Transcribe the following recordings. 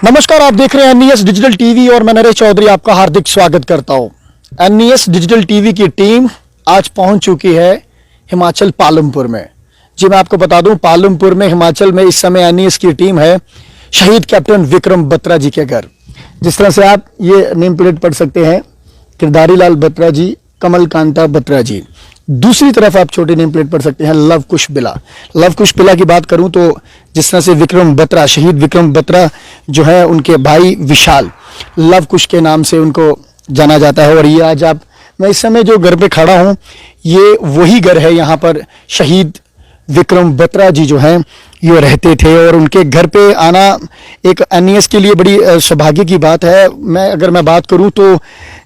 नमस्कार, आप देख रहे हैं एनईएस डिजिटल टीवी और मैं नरेश चौधरी आपका हार्दिक स्वागत करता हूं। एनईएस डिजिटल टीवी की टीम आज पहुंच चुकी है हिमाचल पालमपुर में। जी मैं आपको बता दूं, पालमपुर में हिमाचल में इस समय एनईएस की टीम है शहीद कैप्टन विक्रम बत्रा जी के घर। जिस तरह से आप ये नेम प्लेट पढ़ सकते हैं, किरदारी लाल बत्रा जी, कमल कांता बत्रा जी। दूसरी तरफ आप छोटी नेम प्लेट पढ़ सकते हैं लव कुश बिला। लव कुश बिला की बात करूं तो जिस तरह से विक्रम बत्रा, शहीद विक्रम बत्रा जो है, उनके भाई विशाल लव कुश के नाम से उनको जाना जाता है। और ये आज मैं इस समय जो घर पे खड़ा हूं, ये वही घर है। यहाँ पर शहीद विक्रम बत्रा जी जो हैं ये रहते थे और उनके घर पे आना एक एनईएस के लिए बड़ी सौभाग्य की बात है। अगर मैं बात करूं तो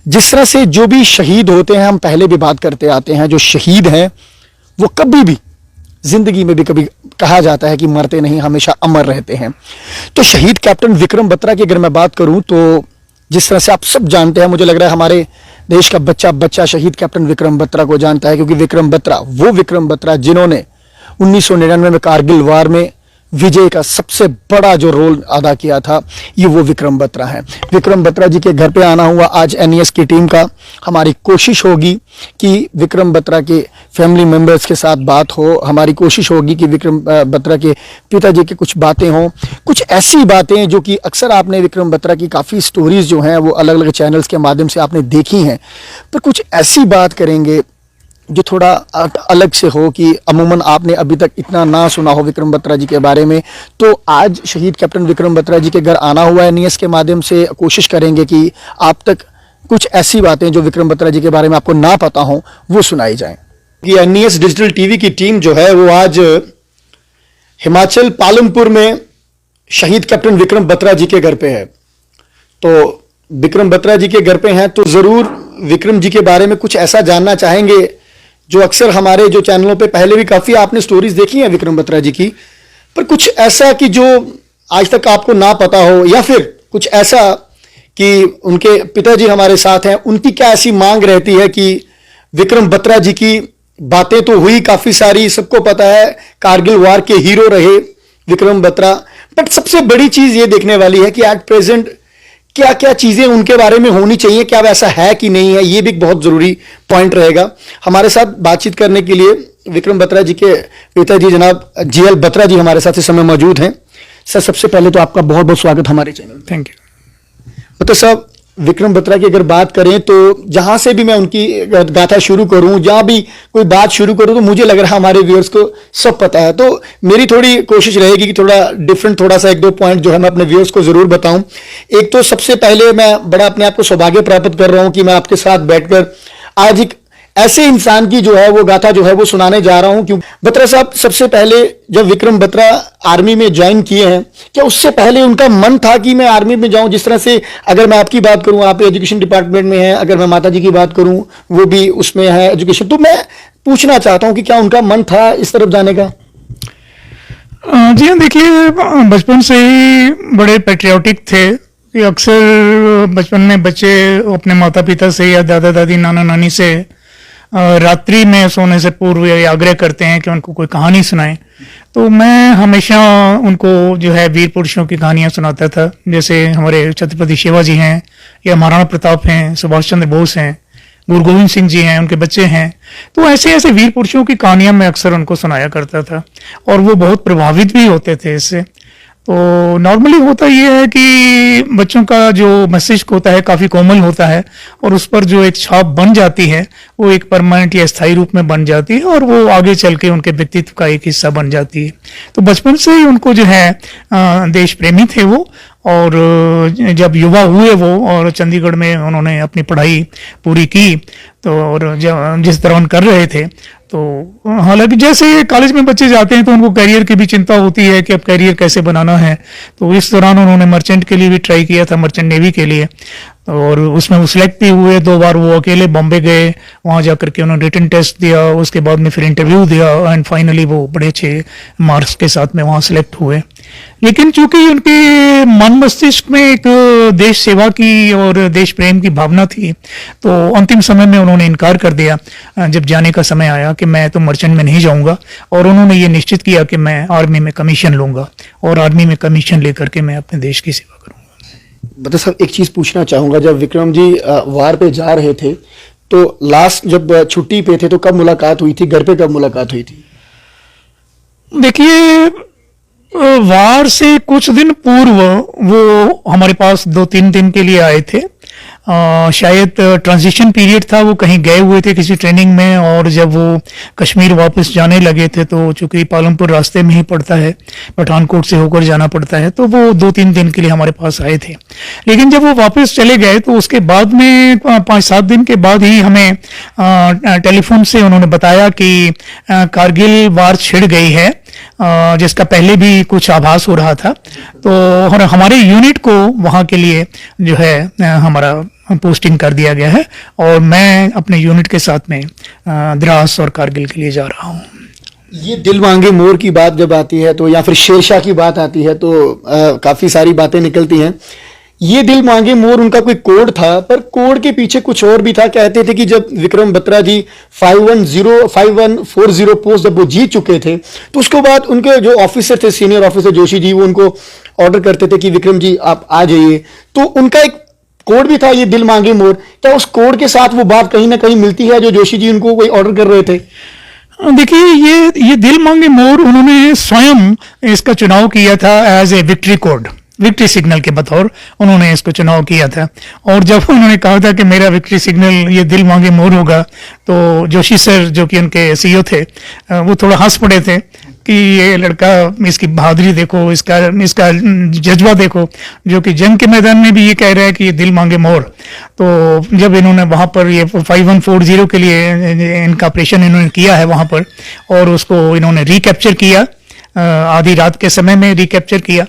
जिस तरह से जो भी शहीद होते हैं, हम पहले भी बात करते आते हैं, जो शहीद हैं वो कभी भी जिंदगी में भी कभी कहा जाता है कि मरते नहीं, हमेशा अमर रहते हैं। तो शहीद कैप्टन विक्रम बत्रा की अगर मैं बात करूं तो जिस तरह से आप सब जानते हैं, मुझे लग रहा है हमारे देश का बच्चा बच्चा शहीद कैप्टन विक्रम बत्रा को जानता है, क्योंकि विक्रम बत्रा वो विक्रम बत्रा जिन्होंने 1999 में कारगिल वार में विजय का सबसे बड़ा जो रोल अदा किया था, ये वो विक्रम बत्रा है। विक्रम बत्रा जी के घर पे आना हुआ आज एनईएस की टीम का। हमारी कोशिश होगी कि विक्रम बत्रा के फैमिली मेंबर्स के साथ बात हो। हमारी कोशिश होगी कि विक्रम बत्रा के पिताजी की कुछ बातें हों, कुछ ऐसी बातें जो कि अक्सर आपने विक्रम बत्रा की काफ़ी स्टोरीज जो हैं वो अलग अलग चैनल्स के माध्यम से आपने देखी हैं, पर कुछ ऐसी बात करेंगे जो थोड़ा अलग से हो कि अमूमन आपने अभी तक इतना ना सुना हो विक्रम बत्रा जी के बारे में। तो आज शहीद कैप्टन विक्रम बत्रा जी के घर आना हुआ है एनईएस के माध्यम से। कोशिश करेंगे कि आप तक कुछ ऐसी बातें जो विक्रम बत्रा जी के बारे में आपको ना पता हो वो सुनाई जाएं। ये एनईएस डिजिटल टीवी की टीम जो है वो आज हिमाचल पालमपुर में शहीद कैप्टन विक्रम बत्रा जी के घर पे है। तो विक्रम बत्रा जी के घर पे हैं तो जरूर विक्रम जी के बारे में कुछ ऐसा जानना चाहेंगे जो अक्सर हमारे जो चैनलों पे पहले भी काफ़ी आपने स्टोरीज देखी हैं विक्रम बत्रा जी की, पर कुछ ऐसा कि जो आज तक आपको ना पता हो, या फिर कुछ ऐसा कि उनके पिताजी हमारे साथ हैं, उनकी क्या ऐसी मांग रहती है कि विक्रम बत्रा जी की बातें तो हुई काफ़ी सारी, सबको पता है कारगिल वार के हीरो रहे विक्रम बत्रा, बट सबसे बड़ी चीज़ ये देखने वाली है कि एट प्रेजेंट क्या क्या चीज़ें उनके बारे में होनी चाहिए, क्या वैसा है कि नहीं है, ये भी एक बहुत ज़रूरी पॉइंट रहेगा। हमारे साथ बातचीत करने के लिए विक्रम बत्रा जी के पिताजी जनाब जीएल बत्रा जी हमारे साथ इस समय मौजूद हैं। सर, सबसे पहले तो आपका बहुत बहुत स्वागत हमारे चैनल। Thank you. मतलब साहब, विक्रम बत्रा की अगर बात करें तो जहां से भी मैं उनकी गाथा शुरू करूं, जहां भी कोई बात शुरू करूं, तो मुझे लग रहा है हमारे व्यूअर्स को सब पता है। तो मेरी थोड़ी कोशिश रहेगी कि थोड़ा डिफरेंट, थोड़ा सा एक दो पॉइंट जो है मैं अपने व्यूअर्स को जरूर बताऊं। एक तो सबसे पहले मैं बड़ा अपने आप को सौभाग्य प्राप्त कर रहा हूं कि मैं आपके साथ बैठकर आज एक ऐसे इंसान की जो है वो गाथा जो है वो सुनाने जा रहा हूं। क्यों बत्रा साहब, सबसे पहले जब विक्रम बत्रा आर्मी में ज्वाइन किए हैं, क्या उससे पहले उनका मन था कि मैं आर्मी में जाऊं? जिस तरह से अगर मैं आपकी बात करूं, आप एजुकेशन डिपार्टमेंट में हैं, अगर मैं माता जी की बात करूं वो भी उसमें है एजुकेशन, तो मैं पूछना चाहता हूं कि क्या उनका मन था इस तरफ जाने का? जी हाँ, देखिए बचपन से ही बड़े पेट्रियाटिक थे कि अक्सर बचपन में बच्चे अपने माता पिता से या दादा दादी नाना नानी से रात्रि में सोने से पूर्व ये आग्रह करते हैं कि उनको कोई कहानी सुनाएं। तो मैं हमेशा उनको जो है वीर पुरुषों की कहानियां सुनाता था, जैसे हमारे छत्रपति शिवाजी हैं, या महाराणा प्रताप हैं, सुभाष चंद्र बोस हैं, गुरु गोविंद सिंह जी हैं, उनके बच्चे हैं। तो ऐसे ऐसे वीर पुरुषों की कहानियां मैं अक्सर उनको सुनाया करता था और वो बहुत प्रभावित भी होते थे इससे। तो नॉर्मली होता ये है कि बच्चों का जो मस्तिष्क होता है काफ़ी कोमल होता है और उस पर जो एक छाप बन जाती है वो एक परमानेंट या स्थायी रूप में बन जाती है और वो आगे चल के उनके व्यक्तित्व का एक हिस्सा बन जाती है। तो बचपन से ही उनको जो है देश प्रेमी थे वो, और जब युवा हुए वो और चंडीगढ़ में उन्होंने अपनी पढ़ाई पूरी की, तो और जिस दौरान कर रहे थे, तो हालांकि जैसे कॉलेज में बच्चे जाते हैं तो उनको करियर की भी चिंता होती है कि अब करियर कैसे बनाना है। तो इस दौरान उन्होंने मर्चेंट के लिए भी ट्राई किया था, मर्चेंट नेवी के लिए, और उसमें वो सिलेक्ट भी हुए। 2 बार वो अकेले बॉम्बे गए, वहाँ जाकर के उन्होंने रिटन टेस्ट दिया, उसके बाद में फिर इंटरव्यू दिया एंड फाइनली वो बड़े अच्छे मार्क्स के साथ में वहाँ सिलेक्ट हुए। लेकिन चूंकि उनके मन मस्तिष्क में एक देश सेवा की और देश प्रेम की भावना थी, तो अंतिम समय में उन्होंने इनकार कर दिया जब जाने का समय आया कि मैं तो मर्चेंट में नहीं जाऊंगा, और उन्होंने ये निश्चित किया कि मैं आर्मी में कमीशन लूंगा और आर्मी में कमीशन लेकर के मैं अपने देश की सेवा करूंगा। बता साहब, एक चीज पूछना चाहूंगा, जब विक्रम जी वार पे जा रहे थे तो लास्ट जब छुट्टी पे थे तो कब मुलाकात हुई थी, घर पे कब मुलाकात हुई थी? देखिए, वार से कुछ दिन पूर्व वो हमारे पास 2-3 दिन के लिए आए थे। शायद ट्रांजिशन पीरियड था, वो कहीं गए हुए थे किसी ट्रेनिंग में, और जब वो कश्मीर वापस जाने लगे थे तो चूंकि पालमपुर रास्ते में ही पड़ता है, पठानकोट से होकर जाना पड़ता है, तो वो 2-3 दिन के लिए हमारे पास आए थे। लेकिन जब वो वापस चले गए तो उसके बाद में 5-7 दिन के बाद ही हमें टेलीफोन से उन्होंने बताया कि कारगिल वार छिड़ गई है, जिसका पहले भी कुछ आभास हो रहा था। तो हमारे यूनिट को वहाँ के लिए जो है हमारा पोस्टिंग कर दिया गया है, और मैं अपने यूनिट के साथ में द्रास और कारगिल के लिए जा रहा हूँ। ये दिल मांगे मोर की बात जब आती है तो, या फिर शेरशाह की बात आती है तो काफी सारी बातें निकलती हैं। ये दिल मांगे मोर उनका कोई कोड था, पर कोड के पीछे कुछ और भी था। कहते थे कि जब विक्रम बत्रा जी 5140 पोस्ट जब वो जीत चुके थे तो उसके बाद उनके जो ऑफिसर थे, सीनियर ऑफिसर जोशी जी, वो उनको ऑर्डर करते थे कि विक्रम जी आप आ जाइए। तो उनका एक कोड भी था, ये दिल मांगे मोर। क्या उस कोड के साथ वो बात कहीं ना कहीं मिलती है जो जोशी जी उनको कोई ऑर्डर कर रहे थे? देखिए, ये दिल मांगे मोर उन्होंने स्वयं इसका चुनाव किया था as a victory code, victory signal के बतौर उन्होंने इसको चुनाव किया था। और जब उन्होंने कहा था कि मेरा विक्ट्री सिग्नल ये दिल मांगे मोर होगा, तो जोशी सर जो कि उनके सीईओ थे, वो थोड़ा हंस पड़े थे कि ये लड़का, इसकी बहादुरी देखो, इसका जज्बा देखो, जो कि जंग के मैदान में भी ये कह रहा है कि ये दिल मांगे मोर। तो जब इन्होंने वहाँ पर ये 5140 के लिए इनका ऑपरेशन इन्होंने किया है वहाँ पर, और उसको इन्होंने रिकैप्चर किया, आधी रात के समय में रिकैप्चर किया,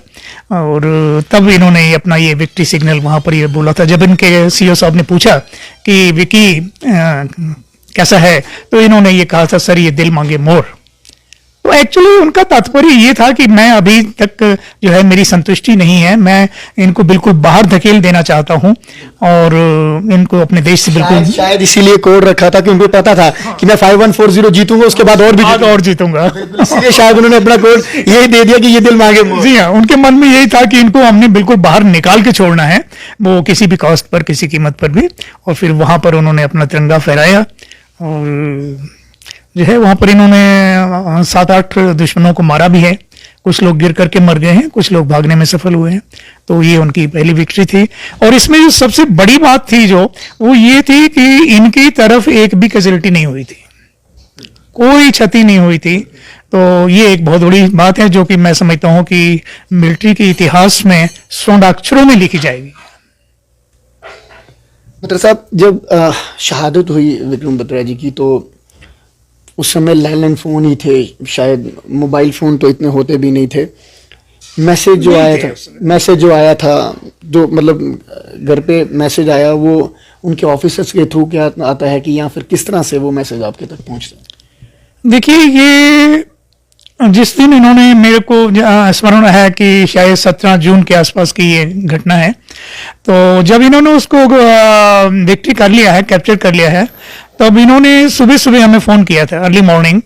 और तब इन्होंने अपना ये विक्ट्री सिग्नल वहाँ पर ये बोला था। जब इनके सीईओ साहब ने पूछा कि विकी कैसा है, तो इन्होंने ये कहा था, सर ये दिल मांगे मोर। तो एक्चुअली उनका तात्पर्य ये था कि मैं अभी तक जो है मेरी संतुष्टि नहीं है, मैं इनको बिल्कुल बाहर धकेल देना चाहता हूं, और इनको अपने देश से बिल्कुल शायद इसीलिए कोड रखा था कि उनको पता था कि मैं 5140 जीतूंगा, उसके बाद और जीतूंगा। इसलिए शायद उन्होंने अपना कोड यही दे दिया कि ये दिल मांगे मोर। जी हाँ, उनके मन में यही था कि इनको हमने बिल्कुल बाहर निकाल के छोड़ना है, वो किसी भी कॉस्ट पर, किसी कीमत पर भी। और फिर वहां पर उन्होंने अपना तिरंगा फहराया, और जो है वहां पर इन्होंने 7-8 दुश्मनों को मारा भी है। कुछ लोग गिर करके मर गए हैं, कुछ लोग भागने में सफल हुए हैं। तो ये उनकी पहली विक्ट्री थी। और इसमें जो सबसे बड़ी बात थी जो, वो ये थी कि इनकी तरफ एक भी कैजुअलिटी नहीं हुई थी, कोई क्षति नहीं हुई थी। तो ये एक बहुत बड़ी बात है जो कि मैं समझता हूं कि मिलिट्री के इतिहास में स्वर्ण अक्षरों में लिखी जाएगी। बत्रा साहब, जब शहादत हुई विक्रम बत्रा जी की, तो उस समय लैंडलाइन फ़ोन ही थे, शायद मोबाइल फ़ोन तो इतने होते भी नहीं थे। मैसेज जो आया था, जो मतलब घर पे मैसेज आया, वो उनके ऑफिसर्स के थ्रू क्या आता है कि, या फिर किस तरह से वो मैसेज आपके तक पहुंचता है? देखिए, ये जिस दिन इन्होंने मेरे को स्मरण है कि शायद 17 जून के आसपास की ये घटना है। तो जब इन्होंने उसको विक्ट्री कर लिया है, कैप्चर कर लिया है, तब इन्होंने सुबह सुबह हमें फ़ोन किया था, अर्ली मॉर्निंग।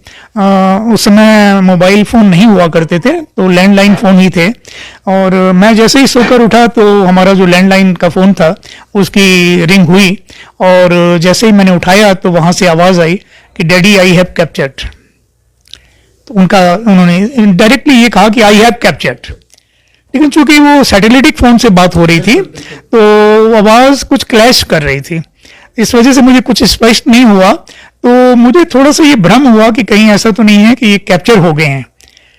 उस समय मोबाइल फ़ोन नहीं हुआ करते थे, तो लैंडलाइन फ़ोन ही थे। और मैं जैसे ही सोकर उठा तो हमारा जो लैंडलाइन का फ़ोन था उसकी रिंग हुई, और जैसे ही मैंने उठाया तो वहाँ से आवाज़ आई कि डैडी आई हैव कैप्चर्ड। तो उन्होंने डायरेक्टली ये कहा कि आई हैव कैप्चर्ड, लेकिन चूंकि वो सैटेलाइटिक फ़ोन से बात हो रही थी तो आवाज़ कुछ क्लैश कर रही थी, इस वजह से मुझे कुछ स्पष्ट नहीं हुआ। तो मुझे थोड़ा सा ये भ्रम हुआ कि कहीं ऐसा तो नहीं है कि ये कैप्चर हो गए हैं।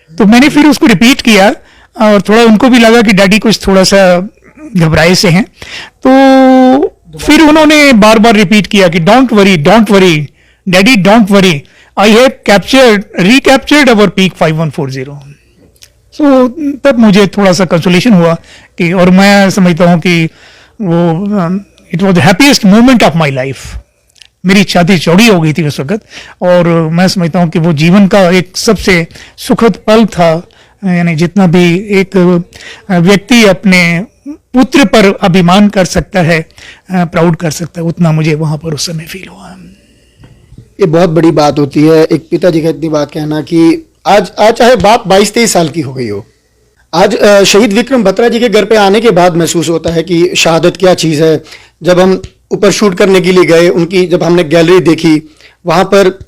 तो मैंने फिर उसको रिपीट किया, और थोड़ा उनको भी लगा कि डैडी कुछ थोड़ा सा घबराए से हैं। तो फिर उन्होंने बार बार रिपीट किया कि don't worry daddy, don't worry, I have captured, recaptured our peak 5140। सो तब मुझे थोड़ा सा कंसोलेशन हुआ कि, और मैं समझता हूँ कि वो it was the happiest moment of my life. मेरी छाती चौड़ी हो गई थी उस वक्त, और मैं समझता हूँ कि वो जीवन का एक सबसे सुखद पल था। यानी जितना भी एक व्यक्ति अपने पुत्र पर अभिमान कर सकता है, प्राउड कर सकता है, उतना मुझे वहां पर उस समय फील हुआ। ये बहुत बड़ी बात होती है, एक पिताजी का इतनी बात कहना कि आज चाहे बाप 22-23 साल की हो गई हो, आज शहीद विक्रम बत्रा जी के घर पे आने के बाद महसूस होता है कि शहादत क्या चीज़ है। जब हम ऊपर शूट करने के लिए गए, उनकी जब हमने गैलरी देखी, वहां पर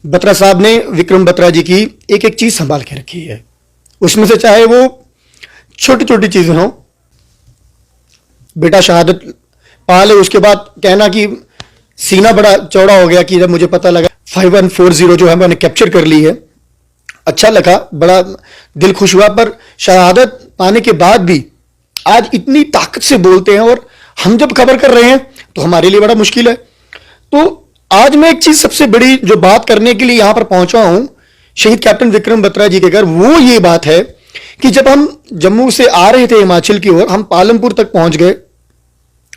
बत्रा साहब ने विक्रम बत्रा जी की एक एक चीज संभाल के रखी है। उसमें से चाहे वो छोटी छोटी चीजें हों, बेटा शहादत पा ले, उसके बाद कहना कि सीना बड़ा चौड़ा हो गया कि जब मुझे पता लगा 5140 जो है मैंने कैप्चर कर ली है। अच्छा लगा, बड़ा दिल खुश हुआ। पर शहादत पाने के बाद भी आज इतनी ताकत से बोलते हैं, और हम जब खबर कर रहे हैं तो हमारे लिए बड़ा मुश्किल है। तो आज मैं एक चीज सबसे बड़ी जो बात करने के लिए यहां पर पहुंचा हूं शहीद कैप्टन विक्रम बत्रा जी के घर, वो ये बात है कि जब हम जम्मू से आ रहे थे हिमाचल की ओर, हम पालमपुर तक पहुंच गए,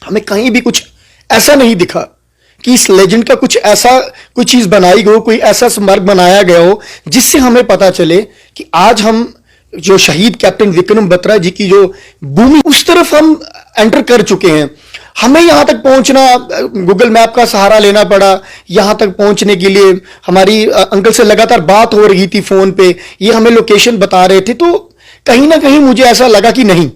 हमें कहीं भी कुछ ऐसा नहीं दिखा कि इस लेजेंड का कुछ ऐसा कोई चीज बनाई गई हो, कोई ऐसा स्मारक बनाया गया हो जिससे हमें पता चले कि आज हम जो शहीद कैप्टन विक्रम बत्रा जी की जो भूमि, उस तरफ हम एंटर कर चुके हैं। हमें यहां तक पहुंचना गूगल मैप का सहारा लेना पड़ा। यहां तक पहुंचने के लिए हमारी अंकल से लगातार बात हो रही थी फोन पे, ये हमें लोकेशन बता रहे थे। तो कहीं ना कहीं मुझे ऐसा लगा कि नहीं,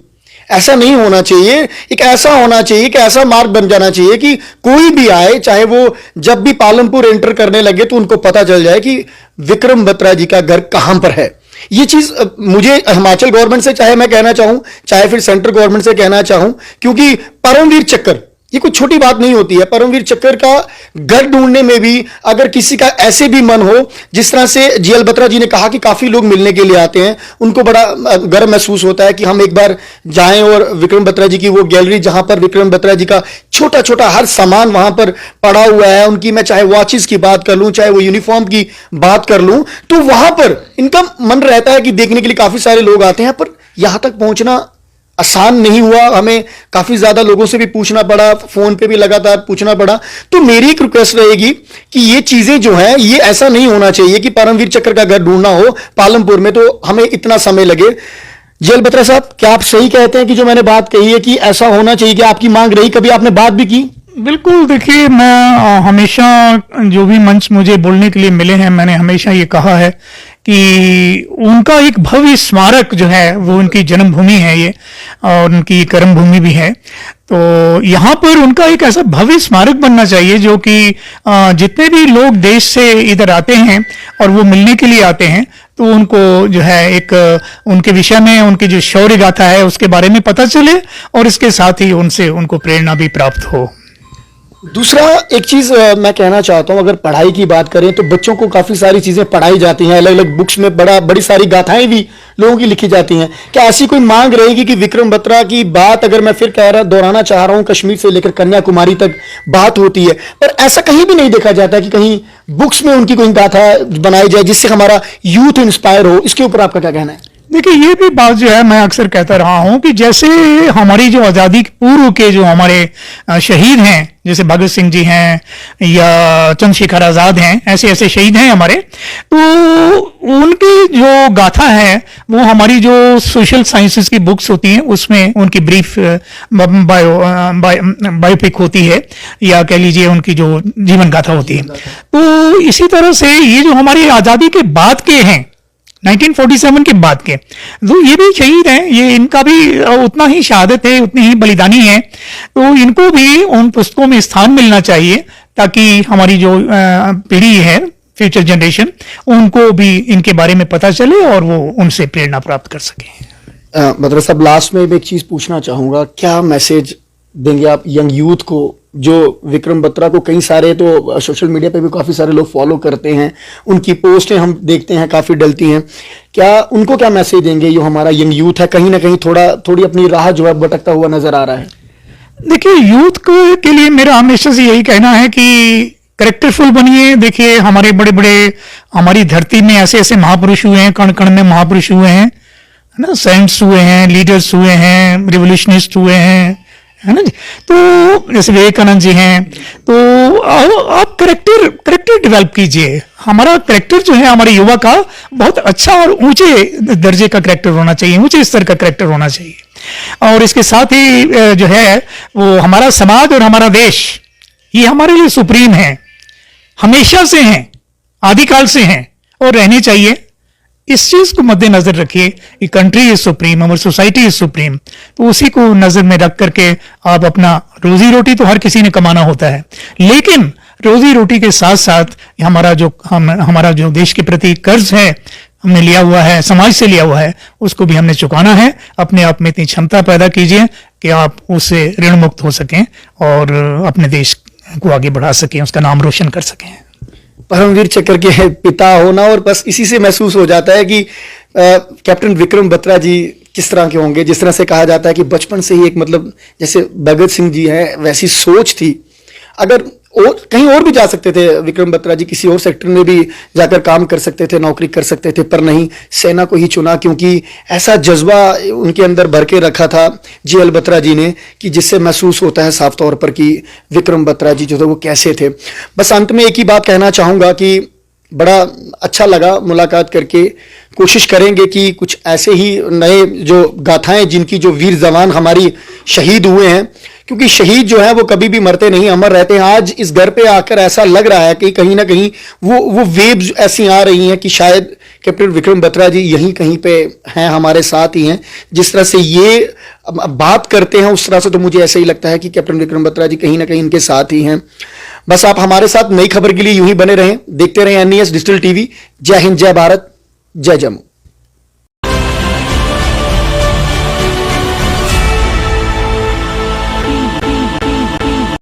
ऐसा नहीं होना चाहिए। एक ऐसा होना चाहिए कि ऐसा मार्ग बन जाना चाहिए कि कोई भी आए, चाहे वो जब भी पालमपुर एंटर करने लगे तो उनको पता चल जाए कि विक्रम बत्रा जी का घर कहां पर है। ये चीज मुझे हिमाचल गवर्नमेंट से, चाहे मैं कहना चाहूं, चाहे फिर सेंट्रल गवर्नमेंट से कहना चाहूं, क्योंकि परमवीर चक्कर ये कोई छोटी बात नहीं होती है। परमवीर चक्कर का घर ढूंढने में भी अगर किसी का ऐसे भी मन हो, जिस तरह से जीएल बत्रा जी ने कहा कि काफी लोग मिलने के लिए आते हैं, उनको बड़ा गर्व महसूस होता है कि हम एक बार जाएं और विक्रम बत्रा जी की वो गैलरी, जहां पर विक्रम बत्रा जी का छोटा छोटा हर सामान वहां पर पड़ा हुआ है, उनकी मैं चाहे वॉचेस की बात कर लूं, चाहे वो यूनिफॉर्म की बात कर लूं, तो वहां पर इनका मन रहता है कि देखने के लिए काफी सारे लोग आते हैं। पर यहां तक पहुंचना आसान नहीं हुआ, हमें काफी ज्यादा लोगों से भी पूछना पड़ा, फोन पे भी लगातार पूछना पड़ा। तो मेरी एक रिक्वेस्ट रहेगी कि ये चीजें जो हैं, ये ऐसा नहीं होना चाहिए कि परमवीर चक्र का घर ढूंढना हो पालमपुर में तो हमें इतना समय लगे। जेल बत्रा साहब, क्या आप सही कहते हैं कि जो मैंने बात कही है कि ऐसा होना चाहिए, कि आपकी मांग रही, कभी आपने बात भी की? बिल्कुल, देखिए मैं हमेशा जो भी मंच मुझे बोलने के लिए मिले हैं, मैंने हमेशा ये कहा है कि उनका एक भव्य स्मारक जो है वो उनकी जन्मभूमि है ये, और उनकी कर्मभूमि भी है। तो यहाँ पर उनका एक ऐसा भव्य स्मारक बनना चाहिए जो कि जितने भी लोग देश से इधर आते हैं और वो मिलने के लिए आते हैं, तो उनको जो है एक उनके विषय में, उनकी जो शौर्य गाथा है उसके बारे में पता चले, और इसके साथ ही उनसे उनको प्रेरणा भी प्राप्त हो। दूसरा एक चीज मैं कहना चाहता हूं, अगर पढ़ाई की बात करें तो बच्चों को काफी सारी चीजें पढ़ाई जाती हैं, अलग अलग बुक्स में बड़ी सारी गाथाएं भी लोगों की लिखी जाती हैं। क्या ऐसी कोई मांग रहेगी कि विक्रम बत्रा की बात, अगर मैं फिर दोहराना चाह रहा हूं, कश्मीर से लेकर कन्याकुमारी तक बात होती है, पर ऐसा कहीं भी नहीं देखा जाता कि कहीं बुक्स में उनकी कोई गाथा बनाई जाए जिससे हमारा यूथ इंस्पायर हो? इसके ऊपर आपका क्या कहना है? देखिए, ये भी बात जो है मैं अक्सर कहता रहा हूं कि जैसे हमारी जो आज़ादी पूर्व के जो हमारे शहीद हैं, जैसे भगत सिंह जी हैं या चंद्रशेखर आज़ाद हैं, ऐसे ऐसे शहीद हैं हमारे, तो उनकी जो गाथा है वो हमारी जो सोशल साइंसेस की बुक्स होती हैं उसमें उनकी ब्रीफ बायोपिक होती है, या कह लीजिए उनकी जो जीवन गाथा होती है। तो इसी तरह से ये जो हमारी आज़ादी के बाद के हैं, 1947 के बाद के, तो ये भी शहीद हैं, ये इनका भी उतना ही शहादत है, उतनी ही बलिदानी है। तो इनको भी उन पुस्तकों में स्थान मिलना चाहिए ताकि हमारी जो पीढ़ी है, फ्यूचर जनरेशन, उनको भी इनके बारे में पता चले और वो उनसे प्रेरणा प्राप्त कर सके। मतलब साहब, लास्ट में एक चीज पूछना चाहूंगा, क्या मैसेज देंगे आप यंग यूथ को, जो विक्रम बत्रा को कई सारे तो सोशल मीडिया पे भी काफी सारे लोग फॉलो करते हैं, उनकी पोस्टें हम देखते हैं काफी डलती हैं, क्या उनको क्या मैसेज देंगे? जो हमारा यंग यूथ है कहीं ना कहीं थोड़ी अपनी राह जो है भटकता हुआ नजर आ रहा है। देखिए, यूथ के लिए मेरा हमेशा से यही कहना है कि कैरेक्टरफुल बनिए। देखिए, हमारे बड़े बड़े, हमारी धरती में ऐसे ऐसे महापुरुष हुए हैं, कण कण में महापुरुष हुए हैं, है ना, सेंट्स हुए हैं, लीडर्स हुए हैं, रिवोल्यूशनिस्ट हुए हैं, है ना जी। तो जैसे विवेकानंद जी हैं, तो आप करेक्टर डेवलप कीजिए। हमारा करेक्टर जो है हमारे युवा का बहुत अच्छा और ऊंचे दर्जे का करेक्टर होना चाहिए, ऊंचे स्तर का करेक्टर होना चाहिए। और इसके साथ ही जो है वो हमारा समाज और हमारा देश, ये हमारे लिए सुप्रीम है, हमेशा से हैं, आदिकाल से हैं और रहने चाहिए। इस चीज को मद्देनजर रखिए कि country is supreme, our society is supreme, तो उसी को नजर में रख करके आप अपना रोजी रोटी तो हर किसी ने कमाना होता है, लेकिन रोजी रोटी के साथ साथ हमारा जो देश के प्रति कर्ज है हमने लिया हुआ है, समाज से लिया हुआ है, उसको भी हमने चुकाना है। अपने आप में इतनी क्षमता पैदा कीजिए कि आप उससे ऋण मुक्त हो सकें और अपने देश को आगे बढ़ा सकें, उसका नाम रोशन कर सकें। परमवीर चक्र के पिता होना, और बस इसी से महसूस हो जाता है कि कैप्टन विक्रम बत्रा जी किस तरह के होंगे। जिस तरह से कहा जाता है कि बचपन से ही एक मतलब जैसे भगत सिंह जी हैं वैसी सोच थी। अगर और कहीं और भी जा सकते थे विक्रम बत्रा जी, किसी और सेक्टर में भी जाकर काम कर सकते थे, नौकरी कर सकते थे, पर नहीं, सेना को ही चुना, क्योंकि ऐसा जज्बा उनके अंदर भर के रखा था जीएल बत्रा जी ने कि जिससे महसूस होता है साफ तौर पर कि विक्रम बत्रा जी जो थे वो कैसे थे। बस अंत में एक ही बात कहना चाहूँगा कि बड़ा अच्छा लगा मुलाकात करके। कोशिश करेंगे कि कुछ ऐसे ही नए जो गाथाएं, जिनकी जो वीर जवान हमारी शहीद हुए हैं, क्योंकि शहीद जो है वो कभी भी मरते नहीं, अमर रहते हैं। आज इस घर पे आकर ऐसा लग रहा है कि कहीं ना कहीं वो वेव्स ऐसी आ रही हैं कि शायद कैप्टन विक्रम बत्रा जी यहीं कहीं पे हैं, हमारे साथ ही हैं। जिस तरह से ये बात करते हैं उस तरह से तो मुझे ऐसा ही लगता है कि कैप्टन विक्रम बत्रा जी कहीं ना कहीं इनके साथ ही हैं। बस आप हमारे साथ नई खबर के लिए यूं ही बने रहें, देखते रहें NES डिजिटल टीवी। जय हिंद, जय भारत, जय जम्मू।